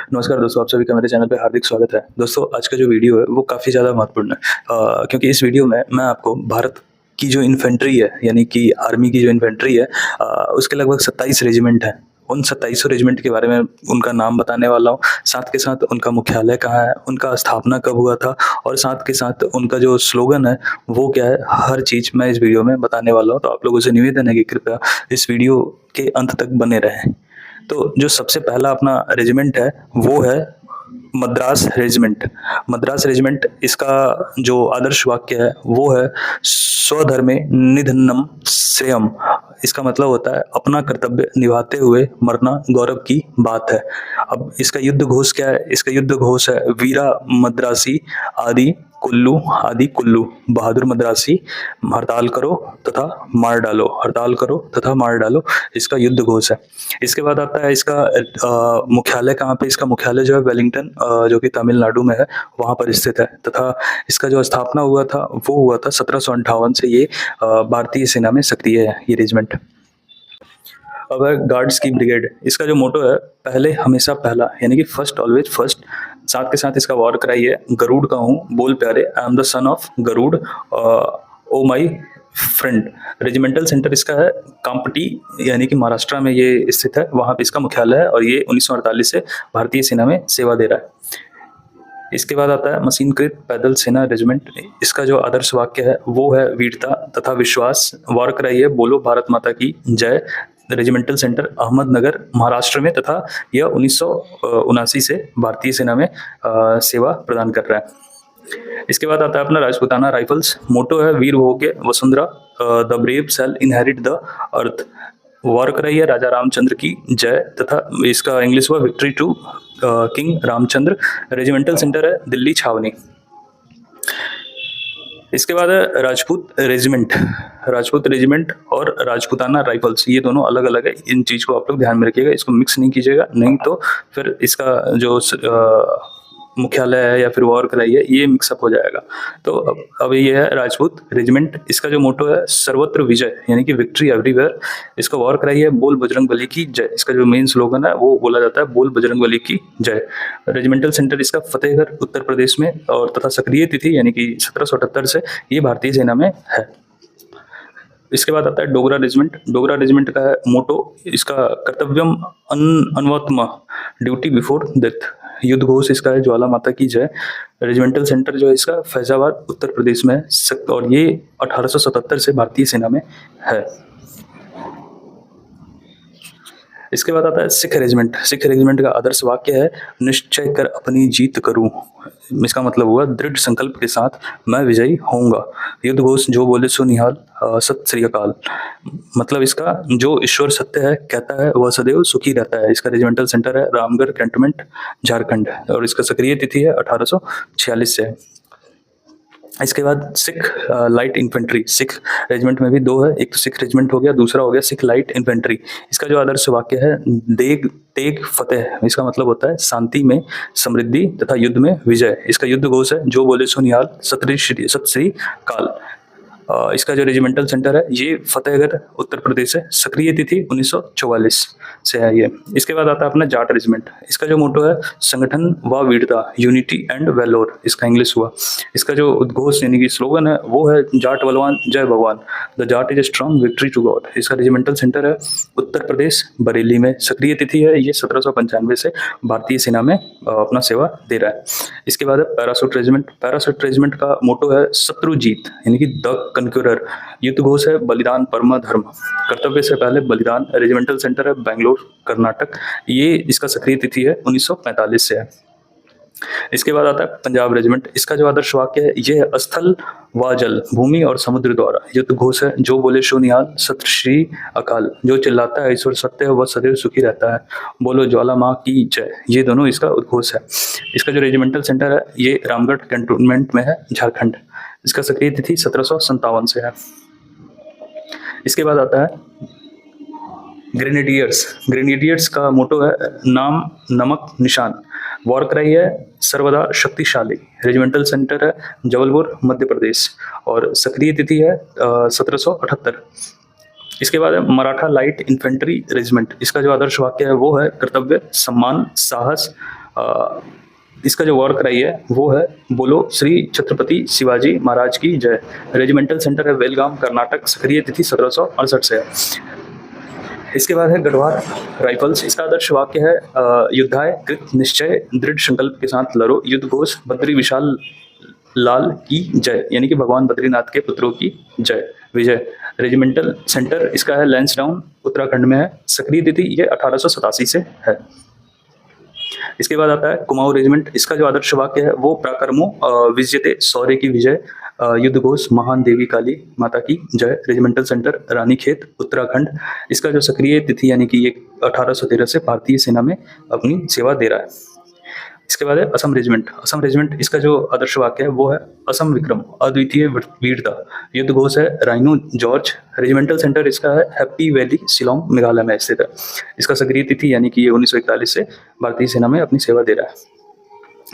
नमस्कार दोस्तों, आप सभी का मेरे चैनल पे हार्दिक स्वागत है। दोस्तों, आज का जो वीडियो है वो काफ़ी ज़्यादा महत्वपूर्ण है, क्योंकि इस वीडियो में मैं आपको भारत की जो इन्फेंट्री है, यानी कि आर्मी की जो इन्फेंट्री है, उसके लगभग 27 रेजिमेंट हैं। उन 27 रेजिमेंट के बारे में उनका नाम बताने वाला हूँ, साथ के साथ उनका मुख्यालय कहाँ है, उनका स्थापना कब हुआ था और साथ के साथ उनका जो स्लोगन है वो क्या है, हर चीज़ मैं इस वीडियो में बताने वाला हूँ। तो आप लोगों से निवेदन है कि कृपया इस वीडियो के अंत तक बने रहें। तो जो सबसे पहला अपना रेजिमेंट है वो है मद्रास रेजिमेंट। मद्रास रेजिमेंट, इसका जो आदर्श वाक्य है वो है स्वधर्मे निधनम श्रेयम। इसका मतलब होता है अपना कर्तव्य निभाते हुए मरना गौरव की बात है। अब इसका युद्ध घोष क्या है? इसका युद्ध घोष है वीरा मद्रासी आदि कुल्लू, बहादुर मद्रासी, हड़ताल करो तथा मार डालो, हड़ताल करो तथा मार डालो, इसका युद्ध घोष है। इसके बाद आता है इसका मुख्यालय कहाँ पे? इसका मुख्यालय जो है वेलिंगटन, जो कि तमिलनाडु में है, वहाँ पर स्थित है। तथा इसका जो स्थापना हुआ था वो हुआ था 1758 से। ये भारतीय सेना में सक्रिय है ये रेजिमेंट। अब है गार्ड्स की ब्रिगेड। इसका जो मोटो है पहले हमेशा पहला, यानी कि फर्स्ट ऑलवेज फर्स्ट। साथ के साथ इसका वॉर क्राई है गरुड़ का हूँ बोल प्यारे, I am the son of Garud, oh my friend. Regimental centre इसका है कांपटी, यानी कि महाराष्ट्र में ये स्थित है, वहाँ पे इसका मुख्यालय है और ये 1948 से भारतीय सेना में सेवा दे रहा है। इसके बाद आता है मशीनकृत पैदल सेना रेजिमेंट। इसका जो आदर्श वाक्य है वो है वीरता तथा विश्वास। वॉर क्राई है बोलो भारत माता की जय। रेजिमेंटल सेंटर अहमदनगर महाराष्ट्र में, तथा यह 1979 से भारतीय सेना में सेवा प्रदान कर रहा है। इसके बाद आता है अपना राजपूताना राइफल्स। मोटो है वीर भोग्य वसुंधरा, the brave shall inherit the earth. War cry है राजा रामचंद्र की जय, तथा इसका इंग्लिश हुआ victory to king Ramchandra. Regimental centre है दिल्ली छावनी। इसके बाद है राजपूत रेजिमेंट। राजपूत रेजिमेंट और राजपूताना राइफल्स, ये दोनों अलग अलग है। इन चीज को आप लोग ध्यान में रखिएगा, इसको मिक्स नहीं कीजिएगा, नहीं तो फिर इसका जो मुख्यालय है या फिर वॉर कराई है ये मिक्सअप हो जाएगा। तो अब ये है राजपूत रेजिमेंट। इसका जो मोटो है सर्वत्र विजय, यानी कि विक्ट्री एवरीवेयर। इसका वॉर कराई है बोल बजरंग बली की जय। इसका जो मेन स्लोगन है वो बोला जाता है बोल बजरंग बली की जय। रेजिमेंटल सेंटर इसका फतेहगढ़ उत्तर प्रदेश में, और तथा सक्रिय तिथि यानी कि 1778 से ये भारतीय सेना में है। इसके बाद आता है डोगरा रेजिमेंट। डोगरा रेजिमेंट का है मोटो, इसका कर्तव्यम अन्वत्म ड्यूटी बिफोर डेथ। युद्ध घोष इसका है ज्वाला माता की जय। रेजिमेंटल सेंटर जो है इसका फैजाबाद उत्तर प्रदेश में है, और ये 1877 से भारतीय सेना में है। इसके बाद आता है सिख रेजिमेंट। सिख रेजिमेंट का आदर्श वाक्य है निश्चय कर अपनी जीत करूं। इसका मतलब हुआ दृढ़ संकल्प के साथ मैं विजयी होऊंगा। युद्ध घोष जो बोले सो निहाल, सत श्री अकाल। मतलब इसका जो ईश्वर सत्य है कहता है वह सदैव सुखी रहता है। इसका रेजिमेंटल सेंटर है रामगढ़ कैंटोनमेंट झारखंड, और इसका सक्रिय तिथि है 1846 से। इसके बाद Sikh light infantry. Sikh regiment में भी दो है, एक तो सिख रेजिमेंट हो गया, दूसरा हो गया सिख लाइट इन्फेंट्री। इसका जो आदर्श वाक्य है देग तेग फतेह। इसका मतलब होता है शांति में समृद्धि तथा युद्ध में विजय। इसका युद्ध घोष है जो बोले सो निहाल, सत श्री काल। इसका जो रेजिमेंटल सेंटर है ये फतेहगढ़ उत्तर प्रदेश है, सक्रिय तिथि 1944 से है ये। इसके बाद आता है अपना जाट रेजिमेंट। इसका जो मोटो है संगठन व वीरता, यूनिटी एंड वेलोर, इसका इंग्लिश हुआ। इसका जो उद्घोष यानी कि स्लोगन है वो है जाट बलवान जय भगवान, the Jat is a strong victory to God. इसका रेजिमेंटल सेंटर है उत्तर प्रदेश बरेली में, सक्रिय तिथि है ये 1795 से भारतीय सेना में अपना सेवा दे रहा है। इसके बाद है पैरासूट रेजिमेंट। पैरासूट रेजिमेंट का मोटो है शत्रु जीत, यानी कि द कन्क्यूरर। युद्ध घोष है बलिदान परम धर्म, कर्तव्य से पहले बलिदान। रेजिमेंटल सेंटर है बेंगलोर कर्नाटक, ये इसका सक्रिय तिथि है 1945 से है। इसके बाद आता है पंजाब रेजिमेंट। इसका जो आदर्श वाक्य है ये है स्थल व जल, भूमि और समुद्र द्वारा। युद्ध घोष है जो बोले सो निहाल, सत श्री अकाल। जो चिल्लाता है ईश्वर सत्य है वह सदैव सुखी रहता है, बोलो ज्वाला माँ की जय। ये दोनों इसका उद्घोष है। इसका जो रेजिमेंटल सेंटर है ये रामगढ़ कैंटोनमेंट में है झारखंड। इसका सक्रिय तिथि 1757 से है। इसके बाद आता है ग्रेनेडियर्स। ग्रेनेडियर्स का मोटो है नाम नमक निशान। वॉर क्राई है सर्वदा शक्तिशाली। रेजिमेंटल सेंटर है जबलपुर मध्य प्रदेश, और सक्रिय तिथि है 1778। इसके बाद है मराठा लाइट इन्फेंट्री रेजिमेंट। इसका जो आदर्श वाक्य है वो है कर्तव्य सम्मान साहस इसका जो वॉर क्राई है वो है बोलो श्री छत्रपति शिवाजी महाराज की जय। रेजिमेंटल सेंटर है बेलगाम कर्नाटक, सक्रिय तिथि 1768 से है। इसके बाद है गढ़वाल राइफल्स। इसका आदर्श वाक्य है युद्धाय कृत निश्चय दृढ़ संकल्प के साथ लड़ो, युद्ध घोष बद्री विशाल लाल की जय, यानी कि भगवान बद्रीनाथ के पुत्रों की जय विजय। रेजिमेंटल सेंटर इसका है लैंसडाउन उत्तराखंड में है, सक्रिय तिथि ये 1887 से है। इसके बाद आता है कुमाऊं रेजिमेंट। इसका जो आदर्श वाक्य है वो पराक्रमो विजयते शौर्य की विजय, युद्ध घोष महान देवी काली माता की जय। Regimental centre Ranikhet Uttarakhand. इसका जो सक्रिय तिथि यानी कि ये 1813 से भारतीय सेना में अपनी सेवा दे रहा है। इसके बाद है असम रेजिमेंट। असम रेजिमेंट इसका जो आदर्श वाक्य है वो है असम विक्रम अद्वितीय वीरता, युद्ध घोष है राइनो जॉर्ज। रेजिमेंटल सेंटर इसका है हैप्पी वैली शिलोंग मेघालय में स्थित है। इसका सक्रिय तिथि यानी कि ये 1941 से भारतीय सेना में अपनी सेवा दे रहा है।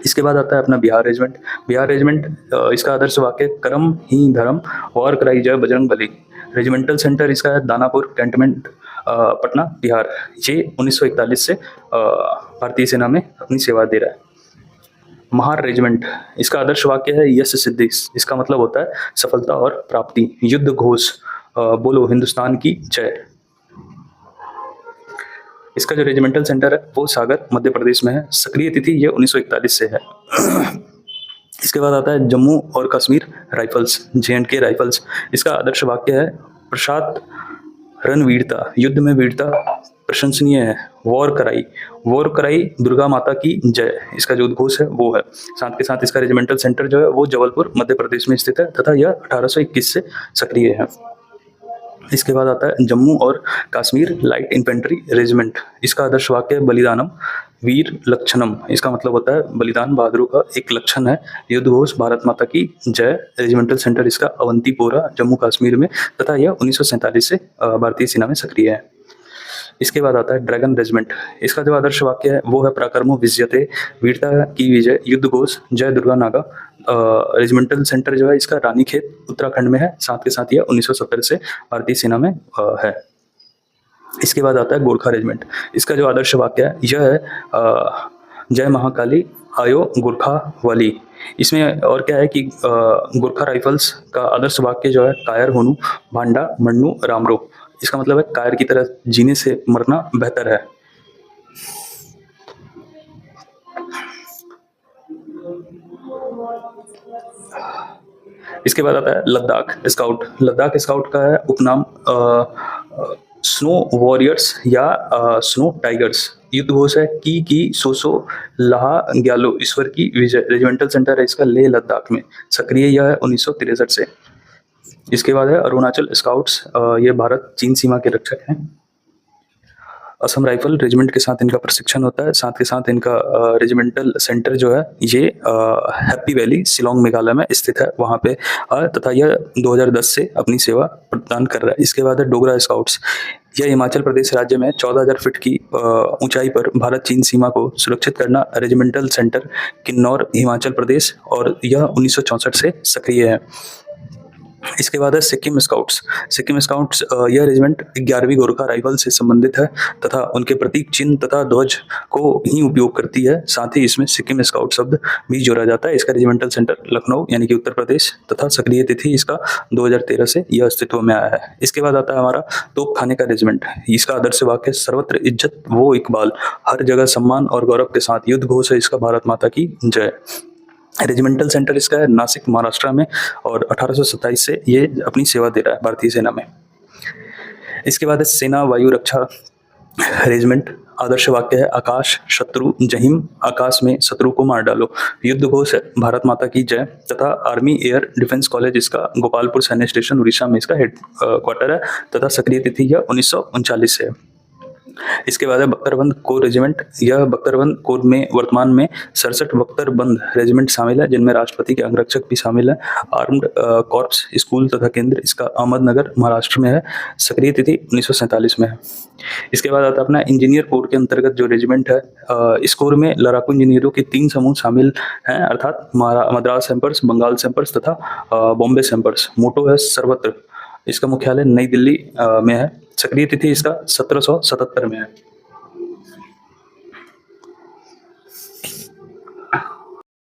इसके बाद आता है अपना बिहार रेजिमेंट। बिहार रेजिमेंट इसका आदर्श वाक्य कर्म ही धर्म और कराई जय बजरंग बली। रेजिमेंटल सेंटर इसका है दानापुर कैंटोनमेंट पटना बिहार। ये 1941 से भारतीय सेना में अपनी सेवा दे रहा है। महार रेजिमेंट इसका आदर्श वाक्य है यश सिद्धि। इसका मतलब होता है सफलता और प्राप्ति। युद्ध घोष बोलो हिंदुस्तान की जय। इसका जो रेजिमेंटल सेंटर है वो सागर मध्य प्रदेश में है, सक्रिय तिथि ये 1941 से है। इसके बाद आता है जम्मू और कश्मीर राइफल्स JNK राइफल्स। इसका आदर्श वाक्य है प्रसाद रणवीरता, युद्ध में वीरता प्रशंसनीय है, वॉर कराई दुर्गा माता की जय। इसका जो उद्घोष है वो है। साथ के साथ इसका रेजिमेंटल सेंटर जो है वो जबलपुर मध्य प्रदेश में स्थित है तथा यह 1821 से सक्रिय है। इसके बाद आता है जम्मू और कश्मीर लाइट इन्फेंट्री रेजिमेंट। इसका आदर्श वाक्य है बलिदानम वीर लक्षणम। इसका मतलब होता है बलिदान बहादुर का एक लक्षण है, युद्ध घोष भारत माता की जय। रेजिमेंटल सेंटर इसका अवंतीपोरा जम्मू कश्मीर में तथा यह 1947 से भारतीय सेना में सक्रिय है। इसके बाद आता है ड्रैगन रेजिमेंट। इसका जो आदर्श वाक्य है वो है पराक्रमो विजयते वीरता की विजय, युद्ध घोष जय दुर्गा नागा। रेजिमेंटल सेंटर जो है इसका रानीखेत उत्तराखंड में है। साथ के साथ यह 1970 से भारतीय सेना में है। इसके बाद आता है गोरखा रेजिमेंट। इसका जो आदर्श वाक्य है यह है जय महाकाली आयो गोरखा वाली। इसमें और क्या है कि गोरखा राइफल्स का आदर्श वाक्य जो है कायर होनु भांडा मन्नू रामरो। इसका मतलब है कायर की तरह जीने से मरना बेहतर है। इसके बाद आता है लद्दाख स्काउट। लद्दाख स्काउट का है उपनाम स्नो वॉरियर्स या स्नो टाइगर्स। युद्ध घोष है की सोसो लहा ग्यालो ईश्वर की विजय। रेजिमेंटल सेंटर है इसका लेह लद्दाख में, सक्रिय यह है 1963 से। इसके बाद है अरुणाचल स्काउट्स, ये भारत चीन सीमा के रक्षक हैं। असम राइफल रेजिमेंट के साथ इनका प्रशिक्षण होता है। साथ के साथ इनका रेजिमेंटल सेंटर जो है ये हैप्पी वैली शिलोंग मेघालय में स्थित है वहाँ पे, तथा यह 2010 से अपनी सेवा प्रदान कर रहा है। इसके बाद है डोगरा स्काउट्स। यह हिमाचल प्रदेश राज्य में 14,000 फीट की ऊंचाई पर भारत चीन सीमा को सुरक्षित करना रेजिमेंटल सेंटर किन्नौर हिमाचल प्रदेश, और यह 1964 से सक्रिय है। इसके बाद है सिक्किम स्काउट्स। सिक्किम स्काउट्स यह रेजिमेंट 11वीं गोरखा राइफल से संबंधित है तथा उनके प्रतीक चिन्ह तथा ध्वज को ही उपयोग करती है। साथ ही इसमें सिक्किम स्काउट शब्द भी जोड़ा जाता है। इसका रेजिमेंटल सेंटर लखनऊ यानी कि उत्तर प्रदेश तथा सक्रिय तिथि इसका 2013 से यह अस्तित्व में आया है। इसके बाद आता है हमारा तोप खाने का रेजिमेंट। इसका आदर्श वाक्य सर्वत्र इज्जत वो इकबाल, हर जगह सम्मान और गौरव के साथ, युद्ध घोष है इसका भारत माता की जय। रेजिमेंटल सेंटर इसका है नासिक महाराष्ट्र में, और 1827 से ये अपनी सेवा दे रहा है भारतीय सेना में। इसके बाद है सेना वायु रक्षा रेजिमेंट। आदर्श वाक्य है आकाश शत्रु जहिम, आकाश में शत्रु को मार डालो। युद्ध घोष है भारत माता की जय तथा आर्मी एयर डिफेंस कॉलेज इसका गोपालपुर सैन्य स्टेशन उड़ीसा में इसका हेड क्वार्टर है तथा सक्रिय तिथि यह 1939 से है। इसके बाद है बख्तरबंद कोर रेजिमेंट। यह बख्तरबंद कोर में वर्तमान में 67 बख्तरबंद रेजिमेंट शामिल है, जिनमें राष्ट्रपति के अंगरक्षक भी शामिल है। आर्म्ड कॉर्प्स स्कूल तथा केंद्र इसका अहमदनगर महाराष्ट्र में है, सक्रिय तिथि 1947 में है। इसके बाद आता है अपना इंजीनियर कोर के अंतर्गत जो रेजिमेंट है, इस कोर में लड़ाकू इंजीनियरों के 3 समूह शामिल हैं, अर्थात मद्रास सैंपर्स, बंगाल सैंपर्स तथा बॉम्बे सैंपर्स। मोटो है सर्वत्र। इसका मुख्यालय नई दिल्ली में है, सक्रिय तिथि इसका 1777 में है।